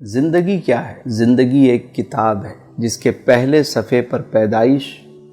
زندگی کیا ہے؟ زندگی ایک کتاب ہے جس کے پہلے صفحے پر پیدائش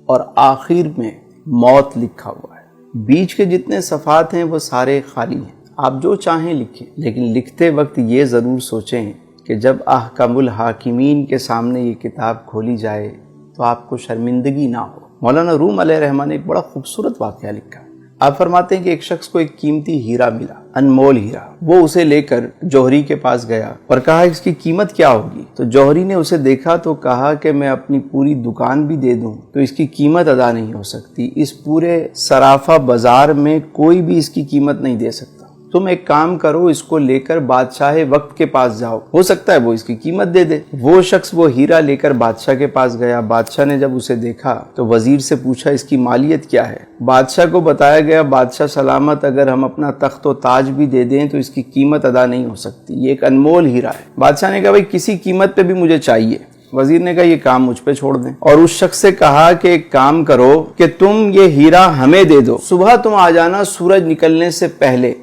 اور آخر میں موت لکھا ہوا ہے۔ بیچ کے جتنے صفحات ہیں وہ سارے خالی ہیں، آپ جو چاہیں لکھیں، لیکن لکھتے وقت یہ ضرور سوچیں کہ جب احکم الحاکمین کے سامنے یہ کتاب کھولی جائے تو آپ کو شرمندگی نہ ہو۔ مولانا روم علیہ رحمٰن نے ایک بڑا خوبصورت واقعہ لکھا۔ آپ فرماتے ہیں کہ ایک شخص کو ایک قیمتی ہیرا ملا، انمول ہیرا۔ وہ اسے لے کر جوہری کے پاس گیا اور کہا اس کی قیمت کیا ہوگی؟ تو جوہری نے اسے دیکھا تو کہا کہ میں اپنی پوری دکان بھی دے دوں تو اس کی قیمت ادا نہیں ہو سکتی، اس پورے سرافہ بازار میں کوئی بھی اس کی قیمت نہیں دے سکتا۔ تم ایک کام کرو، اس کو لے کر بادشاہ وقت کے پاس جاؤ، ہو سکتا ہے وہ اس کی قیمت دے دے۔ وہ شخص وہ ہیرا لے کر بادشاہ کے پاس گیا۔ بادشاہ نے جب اسے دیکھا تو وزیر سے پوچھا اس کی مالیت کیا ہے؟ بادشاہ کو بتایا گیا بادشاہ سلامت اگر ہم اپنا تخت و تاج بھی دے دیں تو اس کی قیمت ادا نہیں ہو سکتی، یہ ایک انمول ہیرا ہے۔ بادشاہ نے کہا بھائی کسی قیمت پہ بھی مجھے چاہیے۔ وزیر نے کہا یہ کام مجھ پہ چھوڑ دیں، اور اس شخص سے کہا کہ ایک کام کرو کہ تم یہ ہیرا ہمیں دے دو، صبح تم آ جانا سورج نکلنے سے پہلے،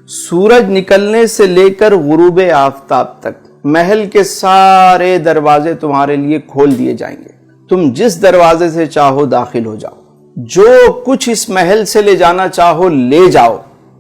سورج نکلنے سے لے کر غروب آفتاب تک محل کے سارے دروازے تمہارے لیے کھول دیے جائیں گے، تم جس دروازے سے چاہو داخل ہو جاؤ، جو کچھ اس محل سے لے جانا چاہو لے جاؤ،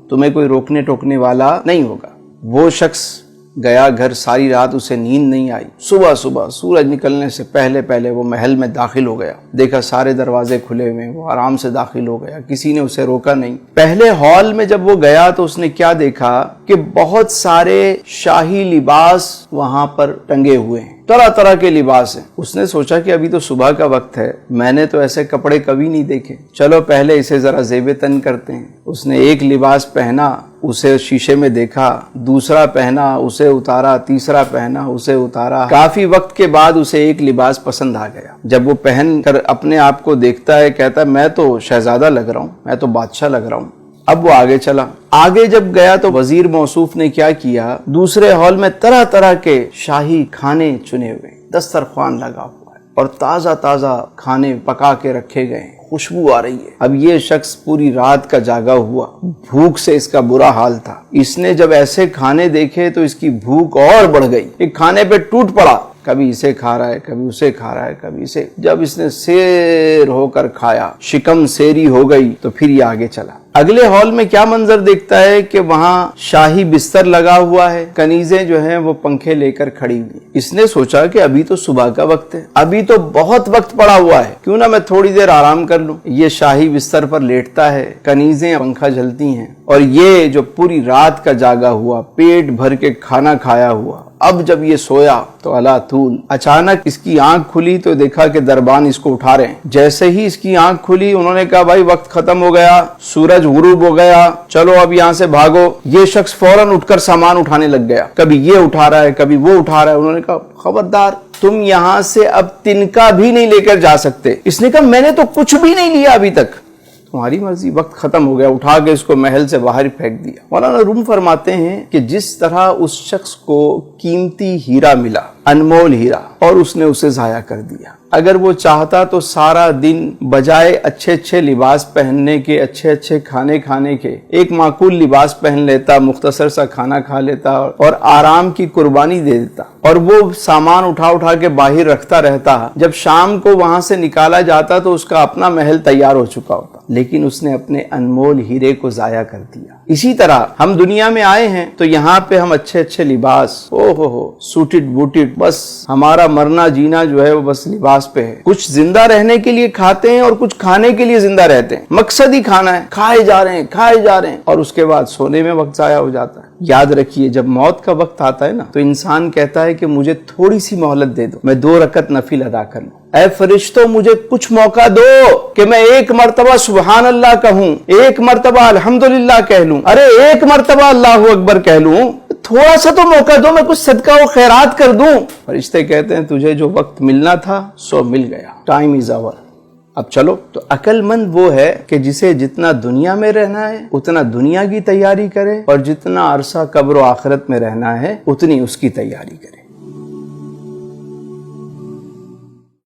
تمہیں کوئی روکنے ٹوکنے والا نہیں ہوگا۔ وہ شخص گیا گھر، ساری رات اسے نیند نہیں آئی۔ صبح سورج نکلنے سے پہلے وہ محل میں داخل ہو گیا، دیکھا سارے دروازے کھلے ہوئے، وہ آرام سے داخل ہو گیا، کسی نے اسے روکا نہیں۔ پہلے ہال میں جب وہ گیا تو اس نے کیا دیکھا کہ بہت سارے شاہی لباس وہاں پر ٹنگے ہوئے ہیں، طرح طرح کے لباس ہیں۔ اس نے سوچا کہ ابھی تو صبح کا وقت ہے، میں نے تو ایسے کپڑے کبھی نہیں دیکھے، چلو پہلے اسے ذرا زیب تن کرتے ہیں۔ اس نے ایک لباس پہنا، اسے شیشے میں دیکھا، دوسرا پہنا، اسے اتارا، تیسرا پہنا، اسے اتارا۔ کافی وقت کے بعد اسے ایک لباس پسند آ گیا۔ جب وہ پہن کر اپنے آپ کو دیکھتا ہے، کہتا ہے میں تو شہزادہ لگ رہا ہوں، میں تو بادشاہ لگ رہا ہوں۔ اب وہ آگے چلا، آگے جب گیا تو وزیر موصوف نے کیا کیا، دوسرے ہال میں طرح طرح کے شاہی کھانے چنے ہوئے، دسترخوان لگا ہوا ہے اور تازہ کھانے پکا کے رکھے گئے ہیں، خوشبو آ رہی ہے۔ اب یہ شخص پوری رات کا جاگا ہوا، بھوک سے اس کا برا حال تھا۔ اس نے جب ایسے کھانے دیکھے تو اس کی بھوک اور بڑھ گئی، ایک کھانے پہ ٹوٹ پڑا، کبھی اسے کھا رہا ہے، کبھی اسے کھا رہا ہے، کبھی اسے۔ جب اس نے سیر ہو کر کھایا، شکم سیری ہو گئی، تو پھر یہ آگے چلا۔ اگلے ہال میں کیا منظر دیکھتا ہے کہ وہاں شاہی بستر لگا ہوا ہے، کنیزیں جو ہیں وہ پنکھے لے کر کھڑی ہوئی۔ اس نے سوچا کہ ابھی تو صبح کا وقت ہے، ابھی تو بہت وقت پڑا ہوا ہے، کیوں نہ میں تھوڑی دیر آرام کر لوں۔ یہ شاہی بستر پر لیٹتا ہے، کنیزیں پنکھا جلتی ہیں، اور یہ جو پوری رات کا جاگا ہوا، پیٹ بھر کے کھانا کھایا ہوا، اب جب یہ سویا تو اللہ طول اچانک اس کی آنکھ کھلی تو دیکھا کہ دربان اس کو اٹھا رہے ہیں۔ جیسے ہی اس کی آنکھ کھلی انہوں نے کہا بھائی وقت ختم ہو گیا، سورج غروب ہو گیا، چلو اب یہاں سے بھاگو۔ یہ شخص فوراً اٹھ کر سامان اٹھانے لگ گیا، کبھی یہ اٹھا رہا ہے، کبھی وہ اٹھا رہا ہے۔ انہوں نے کہا خبردار، تم یہاں سے اب تنکا بھی نہیں لے کر جا سکتے۔ اس نے کہا میں نے تو کچھ بھی نہیں لیا ابھی تک۔ تمہاری مرضی، وقت ختم ہو گیا۔ اٹھا کے اس کو محل سے باہر پھینک دیا۔ مولانا روم فرماتے ہیں کہ جس طرح اس شخص کو قیمتی ہیرا ملا، انمول ہیرا، اور اس نے اسے ضائع کر دیا۔ اگر وہ چاہتا تو سارا دن بجائے اچھے لباس پہننے کے، اچھے کھانے کھانے کے، ایک معقول لباس پہن لیتا، مختصر سا کھانا کھا لیتا اور آرام کی قربانی دے دیتا، اور وہ سامان اٹھا کے باہر رکھتا رہتا۔ جب شام کو وہاں سے نکالا جاتا تو اس کا اپنا محل تیار ہو چکا ہوتا، لیکن اس نے اپنے انمول ہیرے کو ضائع کر دیا۔ اسی طرح ہم دنیا میں آئے ہیں تو یہاں پہ ہم اچھے لباس، سوٹڈ بوٹڈ، بس ہمارا مرنا جینا جو ہے وہ بس لباس پہ ہے۔ کچھ زندہ رہنے کے لیے کھاتے ہیں اور کچھ کھانے کے لیے زندہ رہتے ہیں، مقصد ہی کھانا ہے، کھائے جا رہے ہیں اور اس کے بعد سونے میں وقت ضائع ہو جاتا ہے۔ یاد رکھیے جب موت کا وقت آتا ہے نا تو انسان کہتا ہے کہ مجھے تھوڑی سی مہلت دے دو، میں 2 رکعت نفل ادا کر لوں، اے فرشتوں مجھے کچھ موقع دو کہ میں 1 مرتبہ سبحان اللہ کہوں، 1 مرتبہ الحمدللہ کہہ لوں، ارے 1 مرتبہ اللہ اکبر کہہ لوں، تھوڑا سا تو موقع دو، میں کچھ صدقہ و خیرات کر دوں۔ فرشتے کہتے ہیں تجھے جو وقت ملنا تھا سو مل گیا، ٹائم از اوور، اب چلو۔ تو عقل مند وہ ہے کہ جسے جتنا دنیا میں رہنا ہے اتنا دنیا کی تیاری کرے، اور جتنا عرصہ قبر و آخرت میں رہنا ہے اتنی اس کی تیاری کرے۔